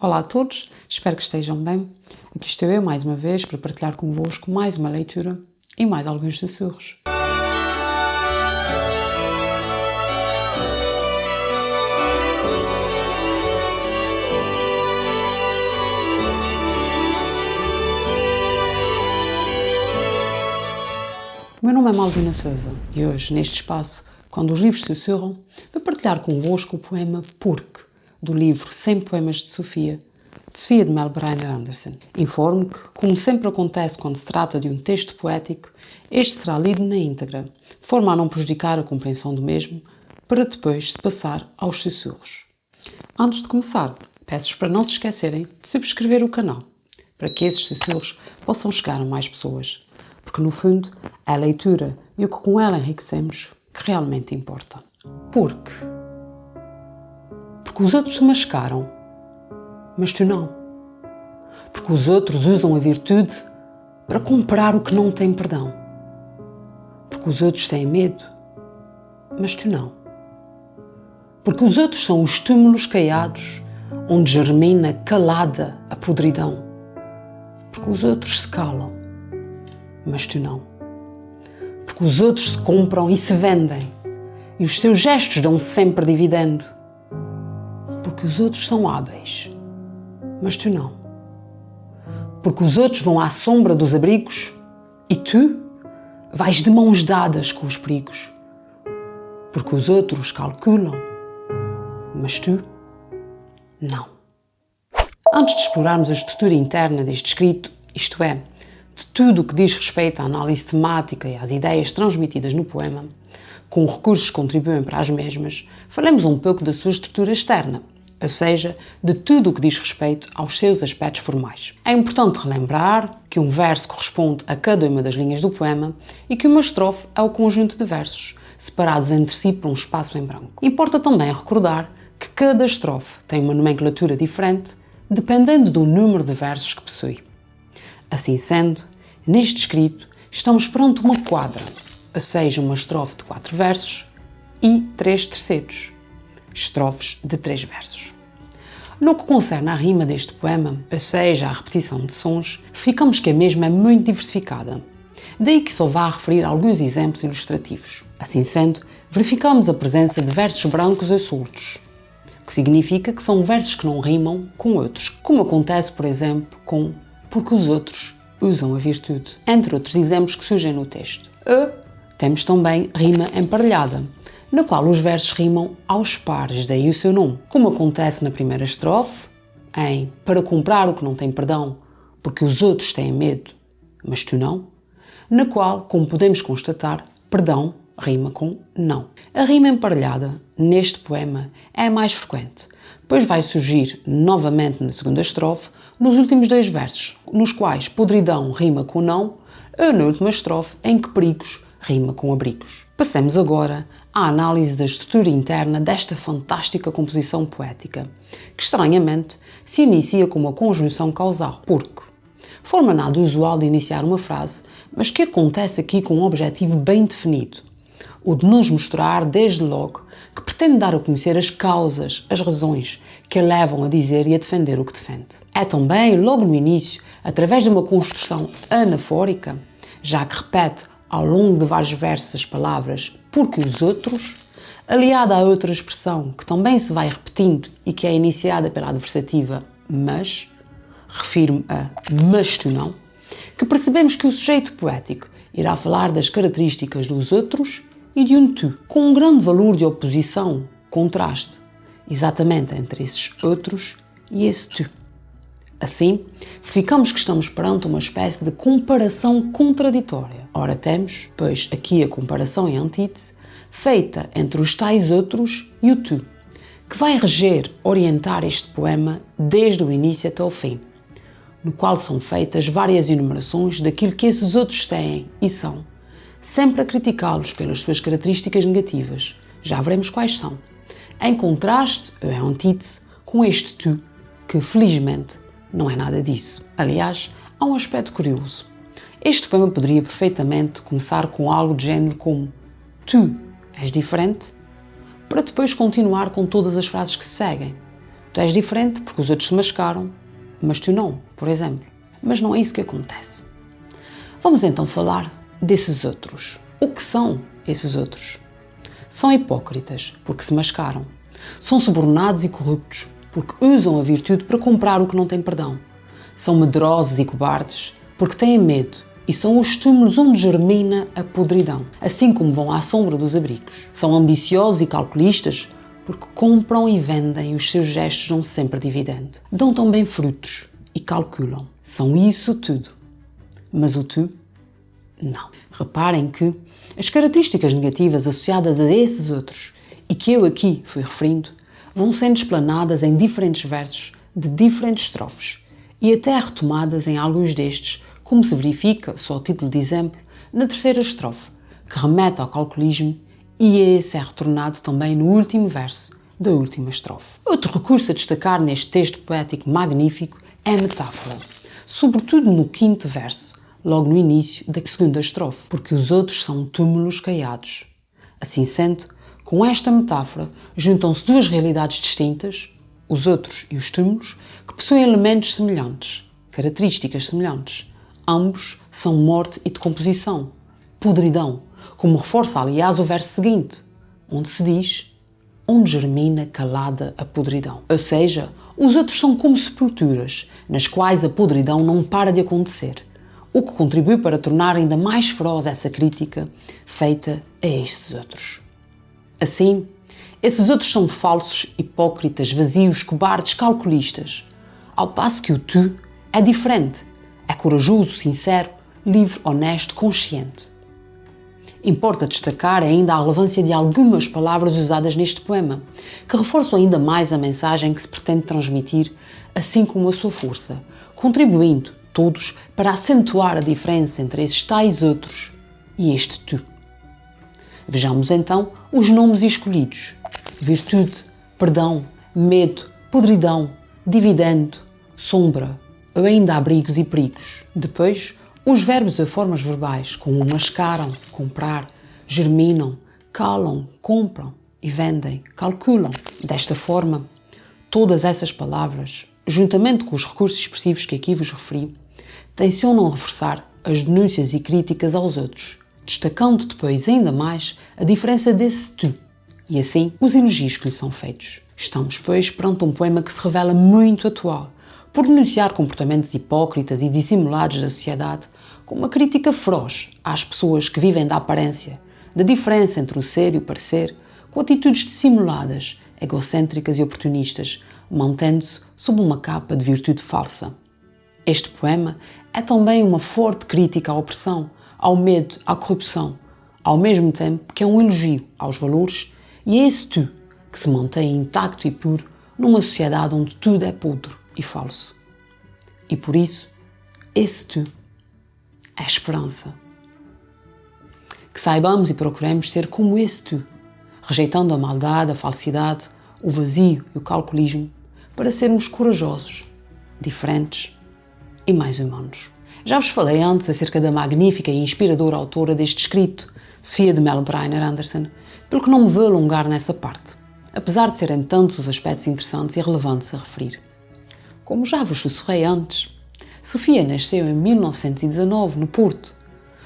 Olá a todos, espero que estejam bem. Aqui estou eu mais uma vez para partilhar convosco mais uma leitura e mais alguns sussurros. O meu nome é Malvina Sousa e hoje, neste espaço, quando os livros sussurram, vou partilhar convosco o poema Porque, do livro 100 Poemas de Sofia de Mel Brainer Anderson. Informo que, como sempre acontece quando se trata de um texto poético, este será lido na íntegra, de forma a não prejudicar a compreensão do mesmo, para depois se passar aos sussurros. Antes de começar, peço-vos para não se esquecerem de subscrever o canal, para que esses sussurros possam chegar a mais pessoas, porque no fundo é a leitura e o que com ela enriquecemos que realmente importa. Porque os outros se mascaram, mas tu não. Porque os outros usam a virtude para comprar o que não tem perdão. Porque os outros têm medo, mas tu não. Porque os outros são os túmulos caiados onde germina calada a podridão. Porque os outros se calam, mas tu não. Porque os outros se compram e se vendem e os seus gestos dão sempre dividendo. Porque os outros são hábeis, mas tu não. Porque os outros vão à sombra dos abrigos e tu vais de mãos dadas com os perigos. Porque os outros calculam, mas tu não. Antes de explorarmos a estrutura interna deste escrito, isto é, de tudo o que diz respeito à análise temática e às ideias transmitidas no poema, com recursos que contribuem para as mesmas, falemos um pouco da sua estrutura externa, ou seja, de tudo o que diz respeito aos seus aspectos formais. É importante relembrar que um verso corresponde a cada uma das linhas do poema e que uma estrofe é o conjunto de versos, separados entre si por um espaço em branco. Importa também recordar que cada estrofe tem uma nomenclatura diferente, dependendo do número de versos que possui. Assim sendo, neste escrito, estamos perante uma quadra, ou seja, uma estrofe de 4 versos e 3 terceiros, estrofes de 3 versos. No que concerne à rima deste poema, ou seja, à repetição de sons, verificamos que a mesma é muito diversificada. Daí que só vá a referir alguns exemplos ilustrativos. Assim sendo, verificamos a presença de versos brancos ou soltos, o que significa que são versos que não rimam com outros, como acontece, por exemplo, com porque os outros usam a virtude, entre outros exemplos que surgem no texto. Temos também rima emparelhada, na qual os versos rimam aos pares, daí o seu nome, como acontece na primeira estrofe, em para comprar o que não tem perdão, porque os outros têm medo, mas tu não, na qual, como podemos constatar, perdão rima com não. A rima emparelhada, neste poema, é a mais frequente, pois vai surgir novamente na segunda estrofe, nos últimos 2 versos, nos quais podridão rima com não, ou na última estrofe, em que perigos rima com abrigos. Passemos agora à análise da estrutura interna desta fantástica composição poética, que estranhamente se inicia com uma conjunção causal, porque, forma nada usual de iniciar uma frase, mas que acontece aqui com um objetivo bem definido, o de nos mostrar desde logo que pretende dar a conhecer as causas, as razões que a levam a dizer e a defender o que defende. É também, logo no início, através de uma construção anafórica, já que repete ao longo de vários versos as palavras porque os outros, aliada a outra expressão que também se vai repetindo e que é iniciada pela adversativa mas, refiro-me a mas tu não, que percebemos que o sujeito poético irá falar das características dos outros e de um tu, com um grande valor de oposição, contraste, exatamente entre esses outros e esse tu. Assim, verificamos que estamos perante uma espécie de comparação contraditória. Ora temos, pois aqui a comparação em antítese, feita entre os tais outros e o tu, que vai reger, orientar este poema desde o início até o fim, no qual são feitas várias enumerações daquilo que esses outros têm e são, sempre a criticá-los pelas suas características negativas, já veremos quais são, em contraste, ou em antítese, com este tu, que felizmente não é nada disso. Aliás, há um aspecto curioso. Este poema poderia perfeitamente começar com algo de género como tu és diferente, para depois continuar com todas as frases que se seguem, Tu és diferente porque os outros se mascaram, mas tu não, por exemplo. Mas não é isso que acontece. Vamos então falar desses outros. O que são esses outros? São hipócritas porque se mascaram. São subornados e corruptos porque usam a virtude para comprar o que não tem perdão. São medrosos e cobardes porque têm medo e são os túmulos onde germina a podridão, assim como vão à sombra dos abrigos. São ambiciosos e calculistas porque compram e vendem e os seus gestos dão sempre dividendo. Dão também frutos e calculam. São isso tudo. Mas o tu, não. Reparem que as características negativas associadas a esses outros e que eu aqui fui referindo vão sendo explanadas em diferentes versos de diferentes estrofes e até retomadas em alguns destes, como se verifica, só a título de exemplo, na terceira estrofe, que remete ao calculismo e esse é retornado também no último verso da última estrofe. Outro recurso a destacar neste texto poético magnífico é a metáfora, sobretudo no quinto verso, logo no início da segunda estrofe, porque os outros são túmulos caiados. Assim sendo, com esta metáfora juntam-se duas realidades distintas, os outros e os túmulos, que possuem elementos semelhantes, características semelhantes. Ambos são morte e decomposição, podridão, como reforça aliás o verso seguinte, onde se diz: onde germina calada a podridão. Ou seja, os outros são como sepulturas, nas quais a podridão não para de acontecer, o que contribui para tornar ainda mais feroz essa crítica feita a estes outros. Assim, esses outros são falsos, hipócritas, vazios, cobardes, calculistas, ao passo que o tu é diferente, é corajoso, sincero, livre, honesto, consciente. Importa destacar ainda a relevância de algumas palavras usadas neste poema, que reforçam ainda mais a mensagem que se pretende transmitir, assim como a sua força, contribuindo, todos, para acentuar a diferença entre esses tais outros e este tu. Vejamos então os nomes escolhidos: virtude, perdão, medo, podridão, dividendo, sombra, ou ainda abrigos e perigos. Depois, os verbos ou formas verbais, como mascaram, comprar, germinam, calam, compram e vendem, calculam. Desta forma, todas essas palavras, juntamente com os recursos expressivos que aqui vos referi, tencionam reforçar as denúncias e críticas aos outros, destacando depois ainda mais a diferença desse tu, e assim os elogios que lhe são feitos. Estamos, pois, perante um poema que se revela muito atual, por denunciar comportamentos hipócritas e dissimulados da sociedade, com uma crítica feroz às pessoas que vivem da aparência, da diferença entre o ser e o parecer, com atitudes dissimuladas, egocêntricas e oportunistas, mantendo-se sob uma capa de virtude falsa. Este poema é também uma forte crítica à opressão, ao medo, à corrupção, ao mesmo tempo que é um elogio aos valores e a esse tu que se mantém intacto e puro numa sociedade onde tudo é podre e falso. E por isso, esse tu é a esperança. Que saibamos e procuremos ser como esse tu, rejeitando a maldade, a falsidade, o vazio e o calculismo, para sermos corajosos, diferentes e mais humanos. Já vos falei antes acerca da magnífica e inspiradora autora deste escrito, Sofia de Mello Breyner Anderson, pelo que não me vou alongar nessa parte, apesar de serem tantos os aspectos interessantes e relevantes a referir. Como já vos sussurrei antes, Sofia nasceu em 1919, no Porto.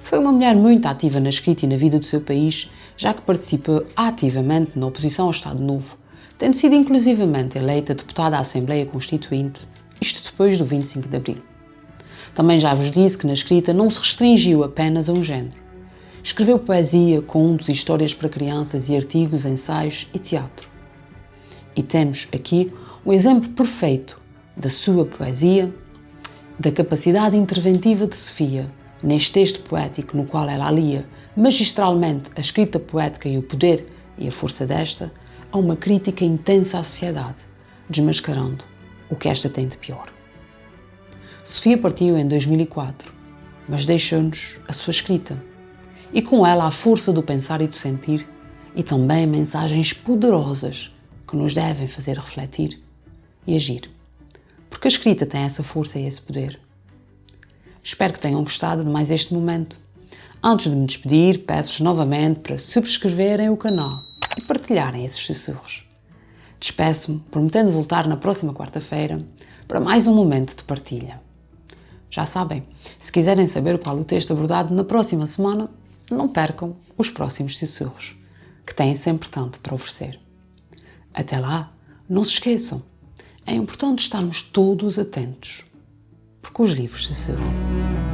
Foi uma mulher muito ativa na escrita e na vida do seu país, já que participou ativamente na oposição ao Estado Novo, tendo sido inclusivamente eleita deputada à Assembleia Constituinte, isto depois do 25 de Abril. Também já vos disse que na escrita não se restringiu apenas a um género. Escreveu poesia, contos, histórias para crianças e artigos, ensaios e teatro. E temos aqui um exemplo perfeito da sua poesia, da capacidade interventiva de Sofia neste texto poético no qual ela alia magistralmente a escrita poética e o poder e a força desta a uma crítica intensa à sociedade, desmascarando o que esta tem de pior. Sofia partiu em 2004, mas deixou-nos a sua escrita e com ela a força do pensar e do sentir e também mensagens poderosas que nos devem fazer refletir e agir, porque a escrita tem essa força e esse poder. Espero que tenham gostado de mais este momento. Antes de me despedir, peço-vos novamente para subscreverem o canal e partilharem esses sussurros. Despeço-me, prometendo voltar na próxima quarta-feira para mais um momento de partilha. Já sabem, se quiserem saber qual o texto abordado na próxima semana, não percam os próximos sussurros, que têm sempre tanto para oferecer. Até lá, não se esqueçam, é importante estarmos todos atentos, porque os livros sussurram.